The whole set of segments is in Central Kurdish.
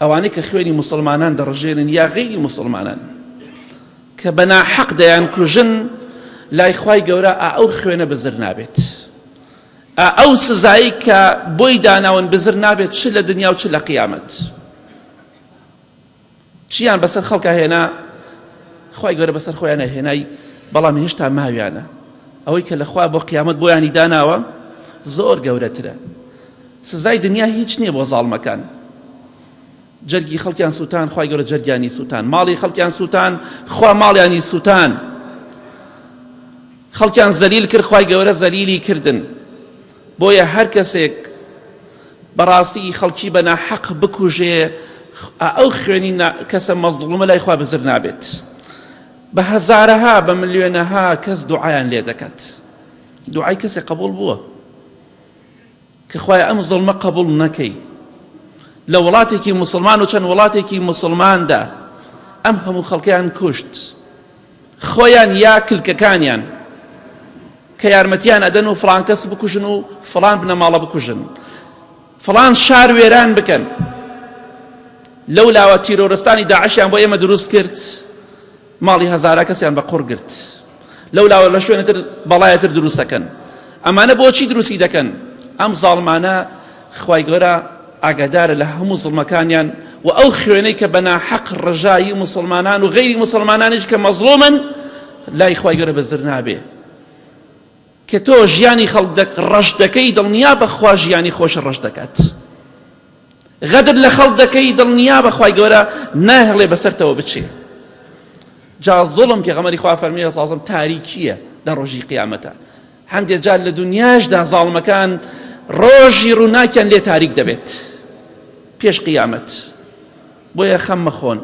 ئەوانەی کە خوێنی مسلمانان دەڕژێنن یا غەیری مسلمانان کە بەناحەق دەیان کوژن لای خوای گەورە ئەو خوێنە بزر نابێت، ئەو سزایی کە بۆی داناون بزر نابێت، چ لە دنیا و چ لە قیامەت. چیان بەسەر خەڵکە هێنا؟ خوای گەورە بەسەر خۆیان هێنای، بەڵام هێشتا ماویانە. ئەوەی کە لەخوا بۆ قیامەت بۆیانی داناوە زۆر گەورەترە. سزای دنیا هیچ نییە بۆ زاڵمەکان. جەرگی خەڵکیان سووتان، خوای گەورە جەرگیانی سووتان، ماڵی خەڵکیان سووتان، خوا ماڵیانی سووتان، خەڵکیان زەلیل کرد، خوای گەورە زەلیلی کردن. بۆیە هەر کەسێک بەڕاستی خەڵکی بەناحەق بکوژێ، ئەو خوێنی کەسە مەزڵومە لای خوا بزر نابێت. بە هەزارەها بە ملیۆنەها کەس دوعایان لێ دەکات. دوعای کەسێک قبول بووە کە خوای ئەم زڵمە قبول نەکەی. لە وڵاتێکی مسلمان و چەند وڵاتێکی مسلماندا ئەم هەموو خەڵکیان کوشت، خۆیان یا کلکەکانیان کە یارمەتیان ئەدەن و فڵان کەس بکوژن و فڵان بنەماڵە بکوژن، فڵان شار وێران بکەن. لەولاوە تیرۆرستانی داعشیان بۆ ئێمە دروست کرد، ماڵی هەزارە کەسیان بە قوڕ گرت. لەولاوە لە شوێنەتر بەڵایەتر دروست دەکەن. ئەمانە بۆچی دروستی دەکەن؟ ئەم زاڵمانە خوای گەورە ئاگادارە لە هەموو زڵمەکانیان و ئەو خوێنەی کە بەناحەق ڕژایی مسلمانان و غەیری مسلمانانیش کە مەزڵومن لای خوای گەورە بەزر نابێ. کە تۆ ژیانی خەڵک ڕەش دەکەی، دڵنیا بەخوا ژیانی خۆش ڕەش دەکات. غەدر لە خەڵک دەکەی، دڵنیا بەخوای گەورە ناهێڵێ بەسەرتەوە بچێ. جا زوڵم پێغەمبەری خوا فەرموویە سازم تاریکیە لە ڕۆژی قیامەتە. هەندێک جار لە دنیاشدا زاڵمەکان ڕۆژی ڕووناکیان لێ تاریک دەبێت پێش قیامەت. بۆیە خەم مەخۆن.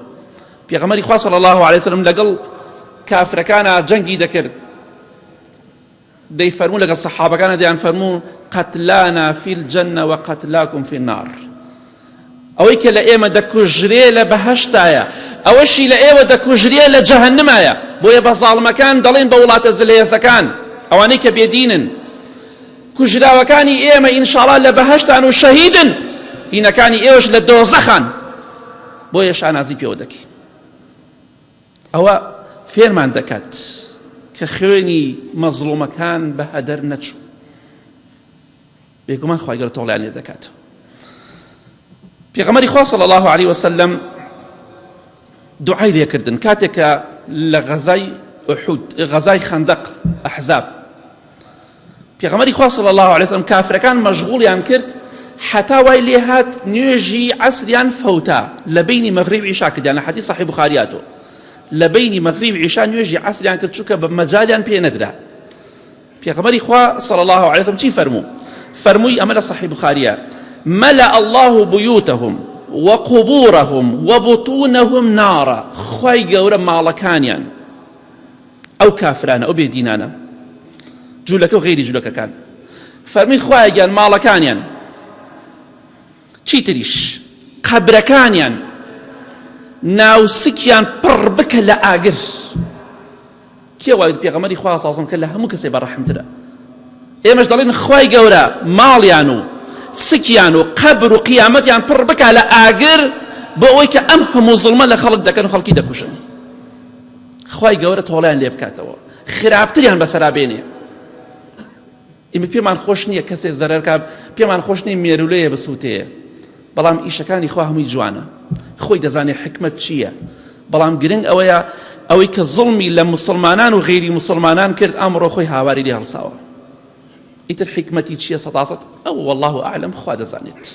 پێغەمبەری خوا صلی الله علیه وسلم لەگەڵ کافرەکانە جەنگی دەکرد، دەیفەرموو لەگەڵ سەحابەکانە دەیان فەرموو قەتلانا فی الجەنە وقەتلاکم فی النار. ئەوەی کە لە ئێمە دەکوژرێ لە بەهەشتایە، ئەوەشی لە ئێوە دەکوژرێ لە جەهەنەمایە. بۆیە بە زاڵمەکان دەڵێن بە وڵاتە زلهێزەکان، ئەوانەی کە بێدینن، کوژراوەکانی ئێمە ئینشاڵڵا لە بەهەشتان و شەهیدن، هینەکانی ئێوەش لە دۆزەخان. بۆیە شانازی پێوە دەکەین. ئەوە فێرمان دەکات کە خوێنی مەزڵومەکان بە هەدەر نەچوو. بێگومان خوای گەورە تۆڵیان لێ دەکات. پێغەمبەری خوا صلی الله علیه وسلم دوعای لێکردن کاتێکە لە غەزای ئوحود، غەزای خەندەق ئەحزاب، پێغەمبەری خوا صلی الله علیه وسلم کافرەکان مەشغوڵیان کرد حتا وای لێ هات نوێژی عەسریان فەوتا لە بینی مەغریب و عیشا کردیان. لە حەدیث صحیح بوخاریاتۆ لە بینی مەغریب و عیشا نوێژی عەسریان کرد چونکە بە مەجالیان پێ نەدرا. پێغەمبەری خوا صلی الله علیه وسلم چی فەرموو؟ فەرمووی، ئەمە لە صحیح بوخاریە، ملأ الله بيوتهم وقبورهم وبطونهم نارا. خوای گەورە ماڵەکانیان ئەو کافرانە، ئەو بێدینانە، جوولەکە و غەیری جوولەکەکان، فەرمی خوای گیان ماڵەکانیان، چیتریش قەبرەکانیان ناوسکیان پڕ بکە لە ئاگر. کێ وای پێغەمبەری خوا سازم کە لە هەموو کەسێ بەڕەحمترە. ئێمەش دەڵێن خوای گەورە ماڵیان و سکیان و قەبر و قیامەتیان پڕ بکە لە ئاگر بۆ ئەوەی کە ئەم هەموو زڵمە لە خەڵک دەکەن و خەڵکی دەکوژن. خوای گەورە تۆڵیان لێ بکاتەوە، خراپتریان بەسەرا بێنێ. ئێمە پێمان خۆش نییە کەسێ زەرەرکە، پێمان خۆش نییە مێرولەیە بسووتەیە، بەڵام ئیشەکانی خوا هەمووی جوانە، خۆی دەزانێ حکمت چییە. بەڵام گرنگ ئەوەیە ئەوەی کە زڵمی لە مسلمانان و غەیری مسلمانان کرد ئەمڕۆ خۆی هاواری لێ هەڵساوە. ئیتر حکمەتی چییە؟ سەداسەد ئەو والله ئەعلەم، خوا دەزانێت.